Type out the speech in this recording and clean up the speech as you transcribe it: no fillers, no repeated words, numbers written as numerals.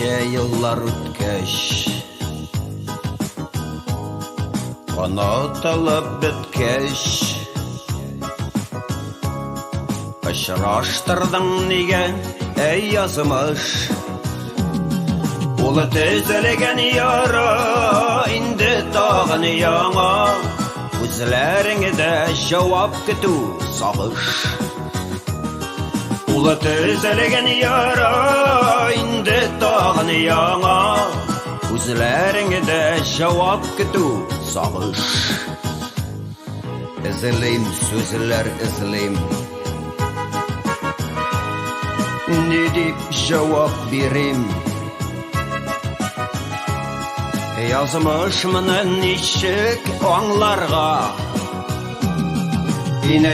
Нече yıllar үткәч, онытылып беткәч, очраштырдың нигә, әй язмыш? Улы төзелгән яра, инде тагын яңа, күзләреңдә җавап көтү сагыш. Улы төзелгән яра, инде тагын яңа, күзләреңдә җавап көтү сагыш. Эзлим, сүзләр эзлим, ни дип җавап бирим? Язмыш моны ничек аңларга?